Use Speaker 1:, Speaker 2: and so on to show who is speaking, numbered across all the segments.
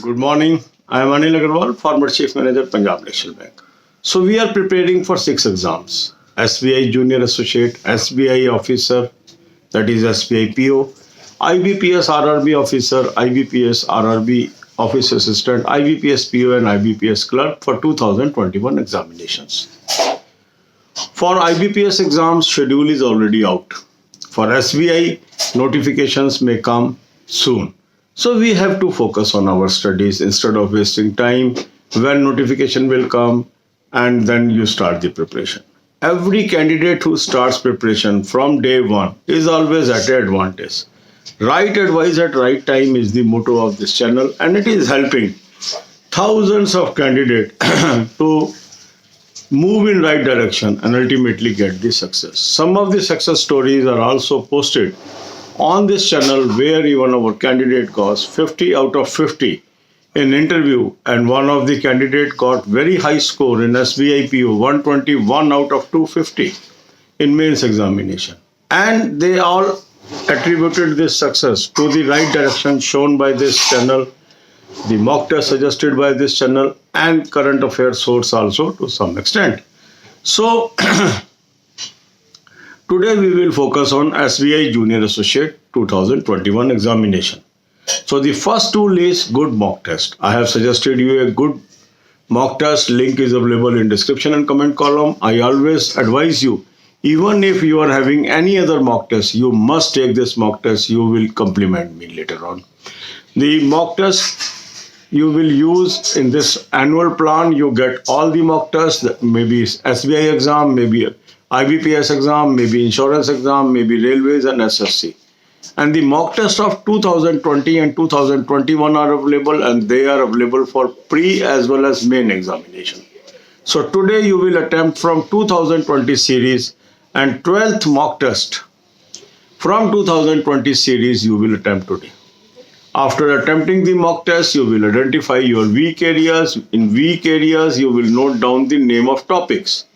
Speaker 1: Good morning. I am Anil Agarwal, former Chief Manager, Punjab National Bank. So we are preparing for 6 exams: SBI Junior Associate, SBI Officer, that is SBI PO, IBPS RRB Officer, IBPS RRB Office Assistant, IBPS PO and IBPS Clerk for 2021 examinations. For IBPS exams, schedule is already out. For SBI, notifications may come soon. So we have to focus on our studies instead of wasting time when notification will come and then you start the preparation. Every candidate who starts preparation from day one is always at an advantage. Right advice at right time is the motto of this channel, and it is helping thousands of candidates to move in right direction and ultimately get the success. Some of the success stories are also posted on this channel where even our candidate got 50 out of 50 in interview, and one of the candidate got very high score in SBI PO, 121 out of 250 in mains examination. And they all attributed this success to the right direction shown by this channel, the mock test suggested by this channel, and current affairs source also to some extent. So today we will focus on SBI Junior Associate 2021 examination. So the first tool is good mock test. I have suggested you a good mock test. Link is available in description and comment column. I always advise you, even if you are having any other mock test, you must take this mock test. You will compliment me later on. The mock test you will use in this annual plan. You get all the mock tests, maybe SBI exam, maybe IBPS exam, maybe insurance exam, maybe railways and SSC. And the mock test of 2020 and 2021 are available, and they are available for pre as well as main examination. So today you will attempt from 2020 series, and 12th mock test from 2020 series you will attempt today. After attempting the mock test, you will identify your weak areas. In weak areas, you will note down the name of topics.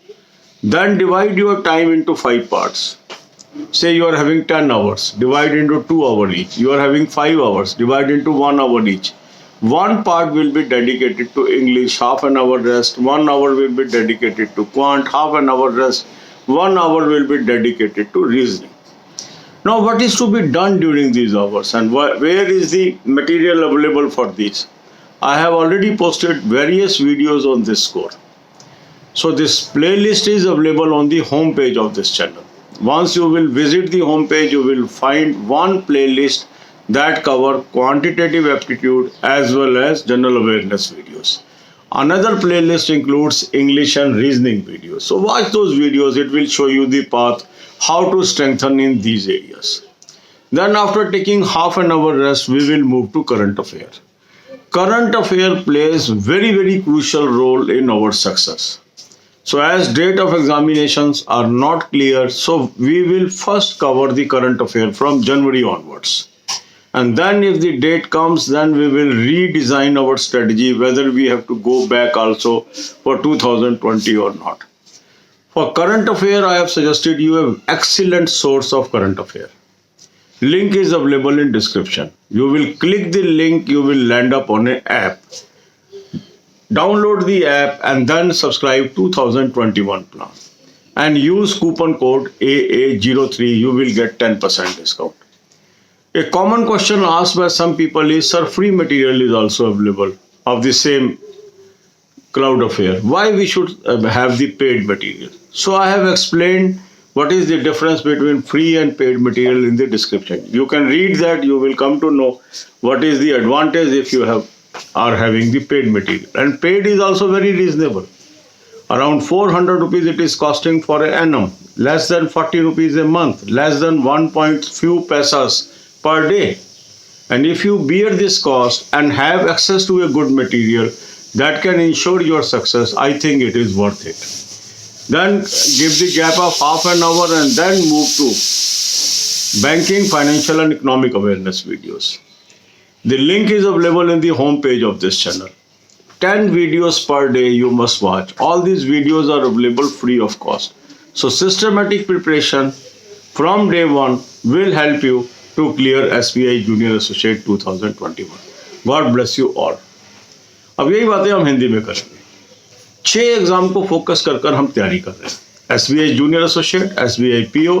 Speaker 1: Then divide your time into 5 parts. Say you are having 10 hours, divide into 2 hours each. You are having 5 hours, divide into 1 hour each. One part will be dedicated to English, half an hour rest. 1 hour will be dedicated to quant, half an hour rest. 1 hour will be dedicated to reasoning. Now, what is to be done during these hours, and where is the material available for these? I have already posted various videos on this score. So this playlist is available on the home page of this channel. Once you will visit the home page, you will find one playlist that cover quantitative aptitude as well as general awareness videos. Another playlist includes English and reasoning videos. So watch those videos. It will show you the path how to strengthen in these areas. Then after taking half an hour rest, we will move to current affair. Current affair plays very crucial role in our success. So as date of examinations are not clear, so we will first cover the current affair from January onwards. And then if the date comes, then we will redesign our strategy, whether we have to go back also for 2020 or not. For current affair, I have suggested you an excellent source of current affair. Link is available in description. You will click the link, you will land up on an app. Download the app and then subscribe 2021 plan. And use coupon code AA03, you will get 10% discount. A common question asked by some people is, sir, free material is also available of the same cloud affair. Why we should have the paid material? So I have explained what is the difference between free and paid material in the description. You can read that, you will come to know what is the advantage if you are having the paid material. And paid is also very reasonable. Around 400 rupees it is costing for an annum, less than 40 rupees a month, less than 1 few paisas per day. And if you bear this cost and have access to a good material that can ensure your success, I think it is worth it. Then give the gap of half an hour and then move to banking, financial and economic awareness videos. The link is available in the home page of this channel. 10 videos per day you must watch. All these videos are available free of cost. So systematic preparation from day one will help you to clear SBI Junior Associate 2021. God bless you all. अब यही बातें हम हिंदी में करेंगे। 6 exam को focus कर हम तैयारी कर रहे हैं। SBI junior associate, SBI PO,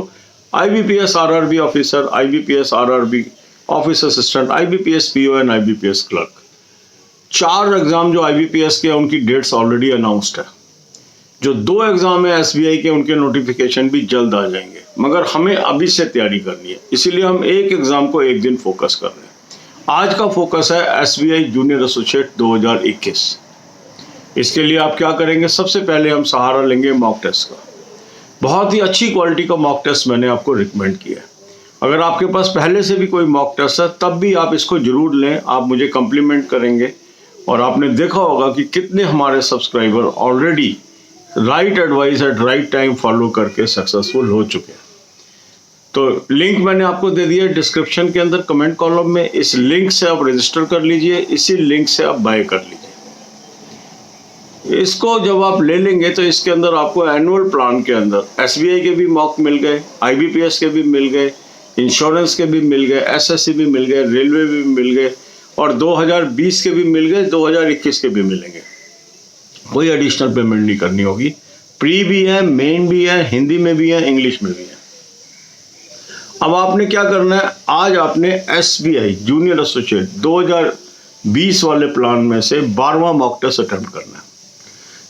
Speaker 1: IBPS RRB officer, IBPS RRB office assistant, IBPS PO and IBPS clerk. 4 exam जो IBPS के उनकी डेट्स ऑलरेडी अनाउंस्ड है। जो 2 एग्जाम है SBI के, उनके नोटिफिकेशन भी जल्द आ जाएंगे, मगर हमें अभी से तैयारी करनी है, इसीलिए हम एक एग्जाम को एक दिन फोकस कर रहे हैं। आज का फोकस है SBI जूनियर एसोसिएट 2021। इसके लिए आप क्या करेंगे, सबसे पहले हम सहारा लेंगे मॉक टेस्ट का। बहुत ही अच्छी क्वालिटी का मॉक टेस्ट मैंने आपको रिकमेंड किया है। अगर आपके पास पहले से भी कोई मॉक टेस्ट है तब भी आप इसको जरूर लें, आप मुझे कम्प्लीमेंट करेंगे। और आपने देखा होगा कि कितने हमारे subscriber already right advice eight right time follow करके सक्सेसफुल हो चुके हैं। तो लिंक मैंने आपको दे दिया डिस्क्रिप्शन के अंदर कमेंट कॉलम में। इस लिंक से आप रजिस्टर कर लीजिए, इसी लिंक से आप बाय कर लीजिए। इसको जब आप ले लेंगे तो इसके अंदर आपको एनुअल प्लान के अंदर SBI के भी मॉक मिल गए, IBPS के भी मिल गए, इंश्योरेंस के भी मिल गए, SSC भी मिल गए, रेलवे भी मिल गए और 2020 के भी मिल गए, 2021 के भी मिलेंगे। कोई एडिशनल पेमेंट नहीं करनी होगी। प्री भी है, मेन भी है, हिंदी में भी है, इंग्लिश में भी है। अब आपने क्या करना है, आज आपने SBI जूनियर एसोसिएट 2020 वाले प्लान में से 12वां मॉक टेस्ट अटेम्प्ट करना है।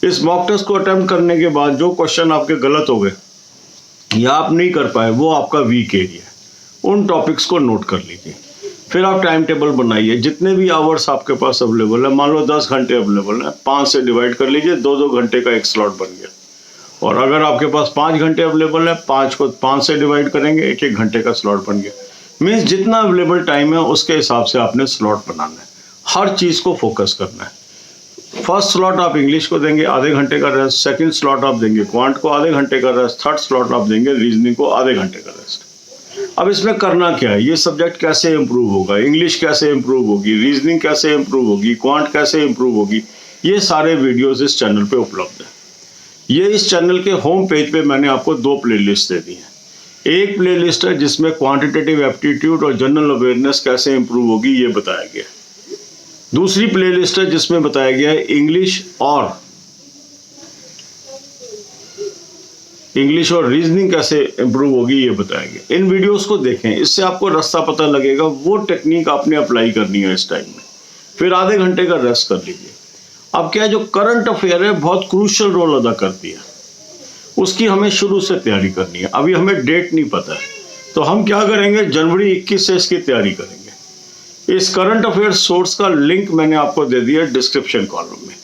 Speaker 1: इस मॉक टेस्ट को अटेम्प्ट करने के बाद जो क्वेश्चन आपके गलत हो गए या आप नहीं कर पाए, वो आपका वीक एरिया है, उन टॉपिक्स को नोट कर लीजिए। फिर आप टाइम टेबल बनाइए, जितने भी आवर्स आपके पास अवेलेबल है, मान लो 10 घंटे अवेलेबल है, 5 से डिवाइड कर लीजिए, 2-2 घंटे का एक स्लॉट बन गया। और अगर आपके पास 5 घंटे अवेलेबल है, 5 को 5 से डिवाइड करेंगे, 1-1 घंटे का स्लॉट बन गया। मीन्स जितना अवेलेबल टाइम है उसके हिसाब से आपने स्लॉट बनाना है, हर चीज़ को फोकस करना है। फर्स्ट स्लॉट आप इंग्लिश को देंगे आधे घंटे का रेस्ट, सेकंड स्लॉट आप देंगे क्वांट को आधे घंटे का रेस्ट, थर्ड स्लॉट आप देंगे रीजनिंग को आधे घंटे का रेस्ट। अब इसमें करना क्या है, ये सब्जेक्ट कैसे इंप्रूव होगा, इंग्लिश कैसे इंप्रूव होगी, रीजनिंग कैसे इंप्रूव होगी, क्वांट कैसे इंप्रूव होगी, ये सारे वीडियोस इस चैनल पे उपलब्ध है। ये इस चैनल के होम पेज पे मैंने आपको 2 प्लेलिस्ट दे दी हैं। एक प्लेलिस्ट है जिसमें क्वांटिटेटिव एप्टीट्यूड और जनरल अवेयरनेस कैसे इंप्रूव होगी ये बताया गया है। दूसरी प्लेलिस्ट है जिसमें बताया गया है इंग्लिश और रीजनिंग कैसे इंप्रूव होगी ये बताया गया। इन वीडियोस को देखें, इससे आपको रास्ता पता लगेगा, वो टेक्निक आपने अप्लाई करनी है इस टाइम में। फिर आधे घंटे का रेस्ट कर लीजिए। अब क्या है, जो करंट अफेयर है बहुत क्रूशियल रोल अदा करती है, उसकी हमें शुरू से तैयारी करनी है। अभी हमें डेट नहीं पता है, तो हम क्या करेंगे, जनवरी 21 से इसकी तैयारी करेंगे। इस करंट अफेयर सोर्स का लिंक मैंने आपको दे दिया डिस्क्रिप्शन कॉलम में।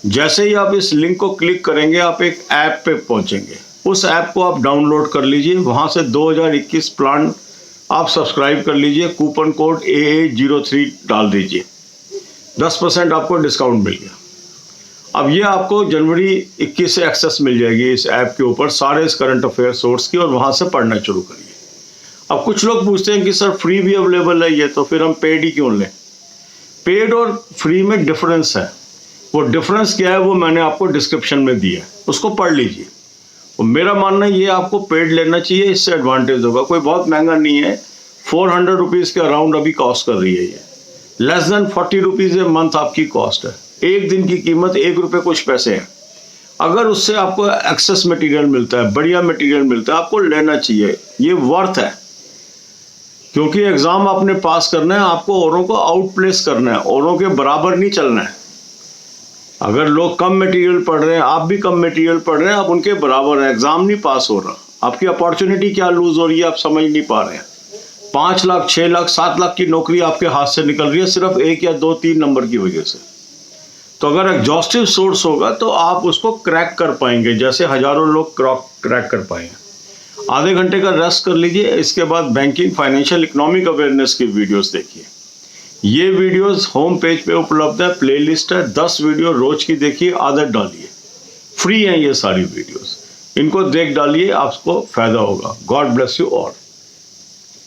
Speaker 1: जैसे ही आप इस लिंक को क्लिक करेंगे आप एक ऐप पे पहुंचेंगे, उस ऐप को आप डाउनलोड कर लीजिए, वहां से 2021 प्लान आप सब्सक्राइब कर लीजिए, कूपन कोड AA03 डाल दीजिए, 10% आपको डिस्काउंट मिल गया। अब ये आपको जनवरी 21 से एक्सेस मिल जाएगी इस ऐप के ऊपर सारे इस करंट अफेयर सोर्स की, और वहां से पढ़ना शुरू करिए। अब कुछ लोग पूछते हैं कि सर फ्री भी अवेलेबल है ये, तो फिर हम पेड ही क्यों लें। पेड और फ्री में डिफरेंस है, वो डिफरेंस क्या है वो मैंने आपको डिस्क्रिप्शन में दिया है, उसको पढ़ लीजिए। और मेरा मानना ये आपको पेड लेना चाहिए, इससे एडवांटेज होगा। कोई बहुत महंगा नहीं है, 400 रुपीज़ के अराउंड अभी कॉस्ट कर रही है ये, less than 40 rupees a month आपकी कॉस्ट है। एक दिन की कीमत 1 रुपये कुछ पैसे है। अगर उससे आपको एक्सेस मटेरियल मिलता है, बढ़िया मटेरियल मिलता है, आपको लेना चाहिए, ये वर्थ है। क्योंकि एग्जाम आपने पास करना है, आपको औरों को आउट प्लेस करना है, औरों के बराबर नहीं चलना है। अगर लोग कम मटेरियल पढ़ रहे हैं, आप भी कम मटेरियल पढ़ रहे हैं, आप उनके बराबर है, एग्जाम नहीं पास हो रहा। आपकी अपॉर्चुनिटी क्या लूज हो रही है आप समझ नहीं पा रहे हैं। 5 लाख 6 लाख 7 लाख की नौकरी आपके हाथ से निकल रही है सिर्फ 1 या 2-3 नंबर की वजह से। तो अगर एग्जॉस्टिव सोर्स होगा तो आप उसको क्रैक कर पाएंगे, जैसे हजारों लोग क्रैक कर पाएंगे। आधे घंटे का रेस्ट कर लीजिए, इसके बाद बैंकिंग, फाइनेंशियल, इकोनॉमिक अवेयरनेस की वीडियोस देखिए। ये वीडियोस होम पेज पे उपलब्ध है, प्लेलिस्ट है, 10 वीडियो रोज की देखिए, आदत डालिए, फ्री हैं ये सारी वीडियोस, इनको देख डालिए, आपको फायदा होगा। God bless you all.